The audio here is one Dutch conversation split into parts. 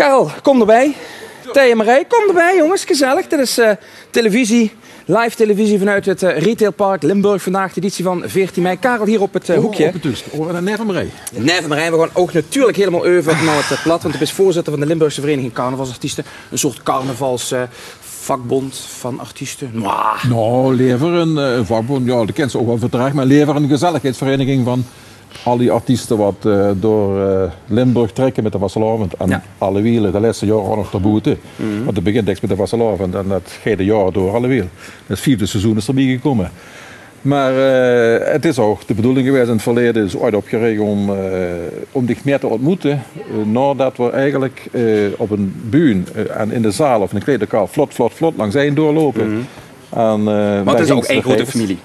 Karel, kom erbij. Thea Marij, kom erbij jongens, gezellig. Dit is televisie, live televisie vanuit het Retailpark Limburg. Vandaag de editie van 14 mei. Karel hier op het hoekje. Op het dus. Nee van Marij. Nee van Marij, we gaan ook natuurlijk helemaal over naar het plat. Want ik ben voorzitter van de Limburgse Vereniging Carnavalsartiesten. Een soort carnavalsvakbond van artiesten. Nou, liever een vakbond, ja, dat kent ze ook wel vertraagd. Maar liever een gezelligheidsvereniging van al die artiesten wat door Limburg trekken met de Vastelavond en alle wielen. De laatste jaren ook nog te boete. Want het begint met de Vastelavond en dat gaat de jaar door alle wielen. Het vierde seizoen is erbij gekomen. Maar het is ook de bedoeling geweest in het verleden, is ooit opgericht om dich meer te ontmoeten. Nadat we eigenlijk op een bühne en in de zaal of in een kleedlokaal vlot langs zijn doorlopen. Maar het is ook één grote familie.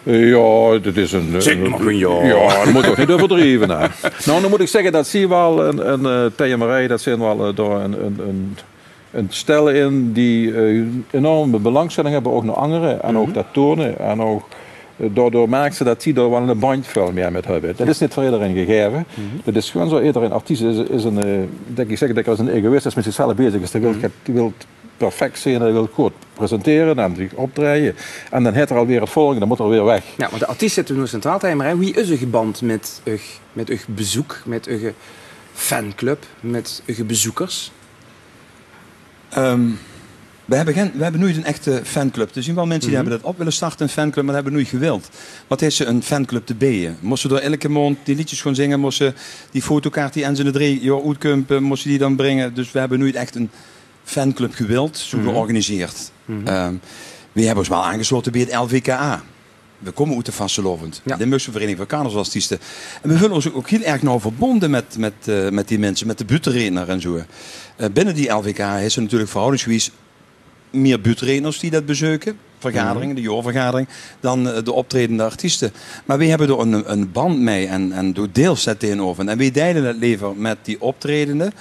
Ja, dat is een... Zeg maar een jaar. Ja, dat moet ook niet overdreven. Nou, dan moet ik zeggen, dat zie je wel een Thea Marij, dat zijn wel door een stel in die enorme belangstelling hebben, ook naar anderen en ook dat tonen. En ook daardoor merken ze dat die er wel een band veel meer met hebben. Dat is niet voor iedereen gegeven. Dat is gewoon zo, iedereen artiest is een, denk ik zeg dat als een egoïst is met zichzelf bezig is. Die wil perfect zijn, hij wil goed presenteren en die optreden. En dan heeft er alweer het volgende, dan moet er weer weg. Ja, want de artiest zit nu centraal, Thea Marij. Wie is uw geband met uw bezoek, met uw fanclub, met uw bezoekers? We hebben nooit een echte fanclub. Er zijn wel mensen die hebben dat op willen starten, een fanclub, maar dat hebben we nooit gewild. Wat is ze een fanclub te beën? Moesten door elke maand die liedjes gewoon zingen, moesten die fotokaart die en ze de 3 jaar uitkumpen, moesten die dan brengen. Dus we hebben nooit echt een fanclub gewild, zo georganiseerd. We hebben ons wel aangesloten bij het LVKA. We komen uit de Vastelavond, de Limburgse Vereniging van Carnavalsartiesten. En we voelen ons ook heel erg nauw verbonden met die mensen, met de buurttrainer en zo. Binnen die LVKA is er natuurlijk verhoudingsgewijs meer buurttrainers die dat bezoeken, vergaderingen, de jaarvergadering, dan de optredende artiesten. Maar wij hebben er een band mee en door deels dat tegenover. En wij delen het liever met die optredenden.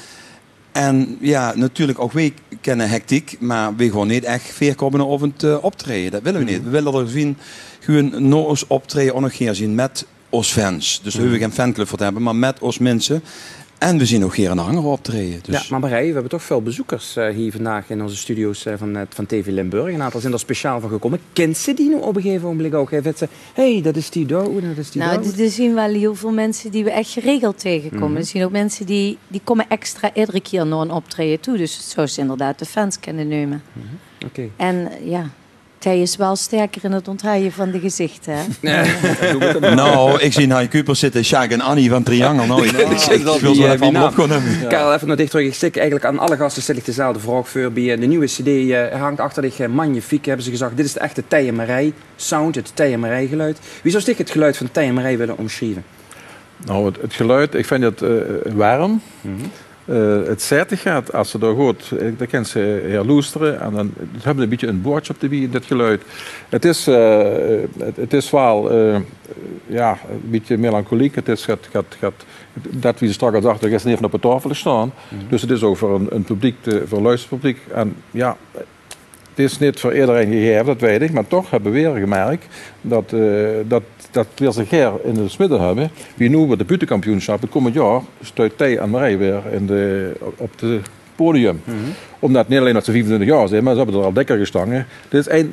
En ja, natuurlijk ook wij kennen hectiek, maar we gaan niet echt veerkomen over het optreden. Dat willen we niet. We willen er zien, gewoon naar ons optreden ook nog een keer zien met ons fans. Dus we hoeven geen fanclub voor te hebben, maar met ons mensen. En we zien ook hier een hanger optreden. Dus. Ja, maar Marij, we hebben toch veel bezoekers hier vandaag in onze studio's van TV Limburg. Een aantal zijn er speciaal van gekomen. Kent ze die nu op een gegeven moment ook? Hé, dat is die daar, dat is die daar. Nou, er zien wel heel veel mensen die we echt geregeld tegenkomen. Er zien ook mensen die komen extra iedere keer naar een optreden toe. Dus zo is inderdaad de fans kunnen nemen. Okay. En ja... Hij is wel sterker in het onthouden van de gezichten. Nou, ik zie Hein Kuipers zitten, Sjaak en Annie van Triangel. Nou, ik wil zo even allemaal opkomen. Karel, even nog dicht terug. Ik stik eigenlijk aan alle gasten stel ik dezelfde vraag voor. Bij de nieuwe cd hangt achter zich magnifiek, hebben ze gezegd. Dit is de echte Thea Marij sound, het Thea Marij geluid. Wie zou zich het geluid van Thea Marij willen omschrijven? Nou, het geluid, ik vind het warm. Het zette gaat, als ze daar goed, dan kan ze herloesteren en dan hebben ze een beetje een boordje op de wie in dit geluid. Het is wel een beetje melancholiek. Het is dat wie ze straks al dacht, er is even op de tafel staan. Dus het is ook voor een publiek, voor een luisterpubliek. En ja, het is niet voor iedereen gegeven, dat weet ik, maar toch hebben we weer gemerkt dat we zich hier in de midden hebben. Wie nu bij de buitenkampioenschap het komend jaar stuit Thea en Marij weer op het podium. Omdat niet alleen dat ze 25 jaar zijn, maar ze hebben er al dikker gestangen.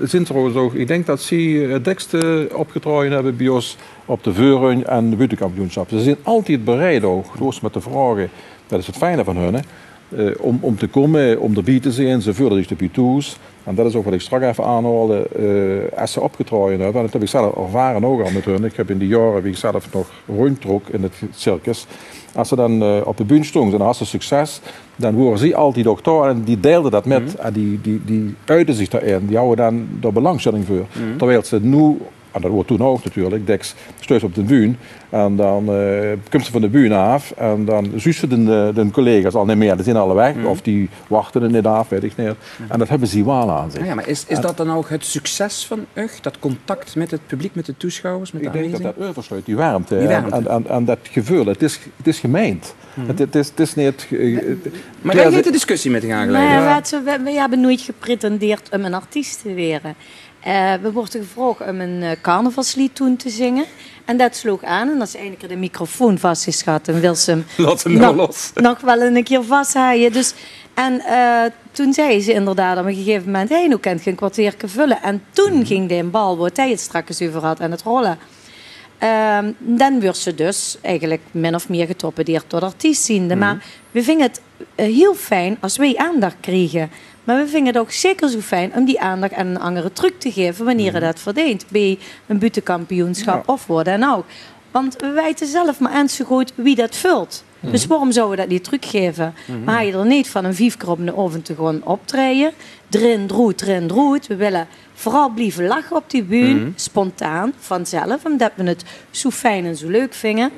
Zijn trouwens ook, ik denk dat ze het dikste opgetraaid hebben bij ons op de Veurrun en de buitenkampioenschap. Ze zijn altijd bereid ook, zoals met de vragen, dat is het fijne van hun. Om te komen, om erbij te zijn, ze vullen zich de toes. En dat is ook wat ik straks even aanhaalde, als ze opgetraaid hebben. En dat heb ik zelf ervaren ook al met hun. Ik heb in die jaren, wie ik zelf nog rondtrok in het circus. Als ze dan op de bühne stonden en hadden ze succes, dan worden ze altijd ook daar en die deelden dat met. En die uiten zich daarin, die houden dan daar belangstelling voor. Terwijl ze nu, en dat wordt toen ook natuurlijk, Dex stuit op de bühne en dan komt ze van de bühne af en dan zussen de collega's al niet meer, die zijn alle weg of die wachten er niet af, weet ik niet. En dat hebben ze wel aan zich. Ja, maar is dat dan ook het succes van UG, dat contact met het publiek, met de toeschouwers, met de aanwezigen? Ik denk dat oversluit, die warmte. En dat gevoel, het is gemeend. Het is niet... Maar daar heeft de discussie met gaan geleiden. We hebben nooit gepretendeerd om een artiest te worden. We worden gevraagd om een carnavalslied toen te zingen. En dat sloeg aan. En als ze eindelijk de microfoon vast is gehad, dan wil ze hem Laat hem nou los. nog wel een keer vasthouden. Dus, en toen zei ze inderdaad op een gegeven moment, hey, nu kan je een kwartiertje vullen. En toen ging de bal, waar hij het straks over had, aan het rollen. Dan werd ze dus eigenlijk min of meer getorpedeerd door de artiest ziende. Maar we vinden het heel fijn als wij aandacht kregen. Maar we vinden het ook zeker zo fijn om die aandacht aan een andere truc te geven wanneer je dat verdient. Bij een buitenkampioenschap of wat dan ook. Want we weten zelf maar eens zo goed wie dat vult. Dus waarom zouden we dat niet teruggeven? Maar ga je er niet van een 5 keer op de oven te gewoon optreden. Drin, droet. We willen vooral blijven lachen op die bühne. Spontaan, vanzelf. Omdat we het zo fijn en zo leuk vinden.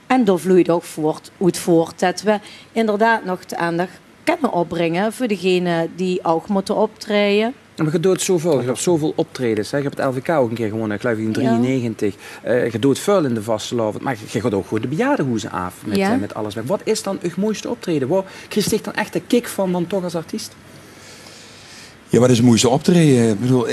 En daar vloeit ook voort dat we inderdaad nog de aandacht kunnen opbrengen voor degenen die ook moeten optreden. Maar je doet zoveel, je hebt zoveel optredens. Hè. Je hebt het LVK ook een keer gewonnen, ik geloof in 1993. Je doet veel in de vastelavond, maar je gaat ook gewoon de bejaardenhoezen af met alles. Wat is dan je mooiste optreden? Waar krijg je dan echt de kick van dan toch als artiest? Ja, wat is het mooiste optreden? Ik bedoel,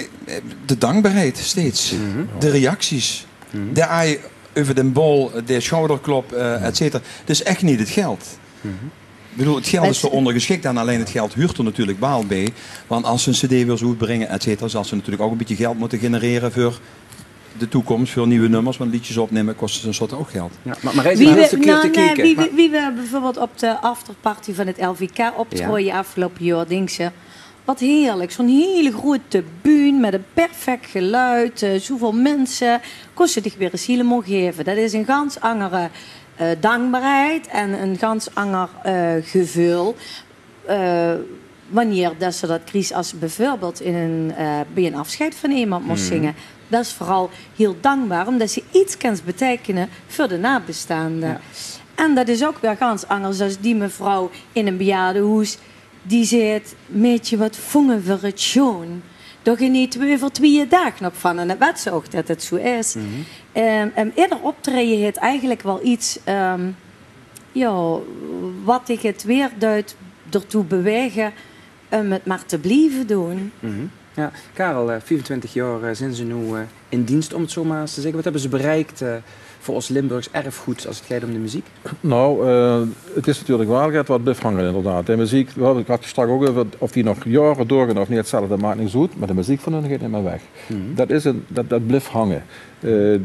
de dankbaarheid steeds. De reacties. De aai over de bol, de schouderklop, et cetera. Dat is echt niet het geld. Ik bedoel, het geld is zo ondergeschikt aan, alleen het geld huurt er natuurlijk baal bij. Want als ze een cd weer zo brengen, et cetera, zal ze natuurlijk ook een beetje geld moeten genereren voor de toekomst, voor nieuwe nummers. Want liedjes opnemen kost een soort ook geld. Ja, maar hij zit een keer te kijken. Wie we bijvoorbeeld op de afterparty van het LVK optrooien afgelopen jaar, denk ze, wat heerlijk. Zo'n hele grote bühne met een perfect geluid, zoveel mensen. Kost je zich weer eens helemaal geven. Dat is een ganz andere dankbaarheid en een ganz ander gevoel. Wanneer dat ze dat krijgen als bijvoorbeeld bij een afscheid van iemand moest zingen. Dat is vooral heel dankbaar, omdat ze iets kan betekenen voor de nabestaanden. Ja. En dat is ook weer ganz anders dan die mevrouw in een bejaardenhuis die zegt, meetje wat vongen we het schoon. Daar genieten we voor 2 dagen nog van. En dat weet ze ook dat het zo is. Eerder optreden heeft eigenlijk wel iets wat ik het weer ertoe bewegen om het maar te blijven doen. Ja, Karel, 24 jaar zijn ze nu in dienst, om het zo maar eens te zeggen. Wat hebben ze bereikt voor ons Limburgs erfgoed als het gaat om de muziek? Nou, het is natuurlijk wel wat blijft hangen inderdaad. De muziek, ik had het straks ook over of die nog jaren doorgaan of niet hetzelfde, dat maakt niks uit. Maar de muziek van hun gaat niet meer weg. Dat blijft hangen.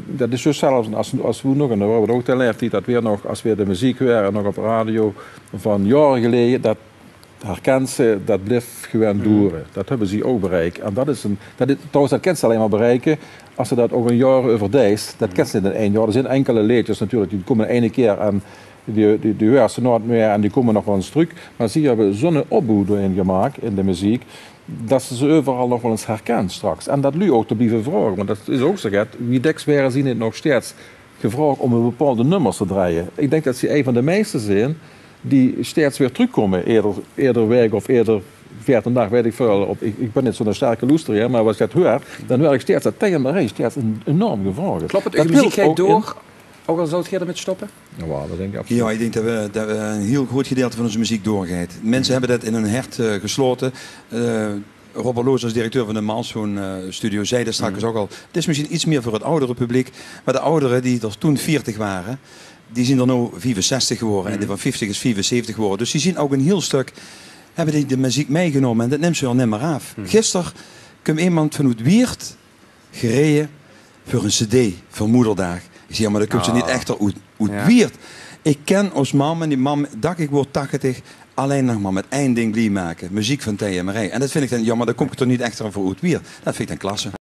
Dat is zo zelfs als we nog, en daar hebben we ook geleerd, dat weer nog, als we de muziek weer nog op radio van jaren geleden, dat herkent ze, dat blijft gewoon doeren. Dat hebben ze ook bereikt. En trouwens, dat kan ze alleen maar bereiken als ze dat ook een jaar overdijst. Dat kan ze niet in 1 jaar. Er zijn enkele liedjes natuurlijk, die komen 1 keer en die hoor ze nooit meer en die komen nog wel eens terug. Maar ze hebben zo'n opbouw doorheen gemaakt in de muziek, dat ze overal nog wel eens herkent straks. En dat nu ook te blijven vragen, want dat is ook zo gek. Wie deks waren zien het nog steeds gevraagd om een bepaalde nummers te draaien. Ik denk dat ze een van de meeste zijn die steeds weer terugkomen, eerder weg of eerder 14 dag, weet ik veel. Ik ben niet zo'n sterke loester, maar als ik het hoor, dan hoor ik steeds dat tegen me steeds enorm gevraagd. Klopt het, de muziek gaat door, ook al zou het ermee stoppen? Ja, dat denk ik absoluut. Ja, ik denk dat we een heel groot gedeelte van onze muziek doorgaat. Mensen hebben dat in hun hart gesloten. Robert Loos als directeur van de Milestone Studio zei dat straks ook al. Het is misschien iets meer voor het oudere publiek, maar de ouderen die er toen 40 waren, die zijn er nu 65 geworden en die van 50 is 74 geworden. Dus die zien ook een heel stuk, hebben die de muziek meegenomen en dat neemt ze al niet meer af. Gisteren kwam iemand vanuit Weert gereden voor een cd voor Moederdag. Ik zeg, ja, maar dat komt ze niet echt uit Weert. Ik ken ons mam en die mam, dacht ik word 80, alleen nog maar met één ding blij maken. Muziek van TMRI. En dat vind ik dan, ja, maar dan kom ik toch niet echt voor uit Weert. Dat vind ik dan klasse.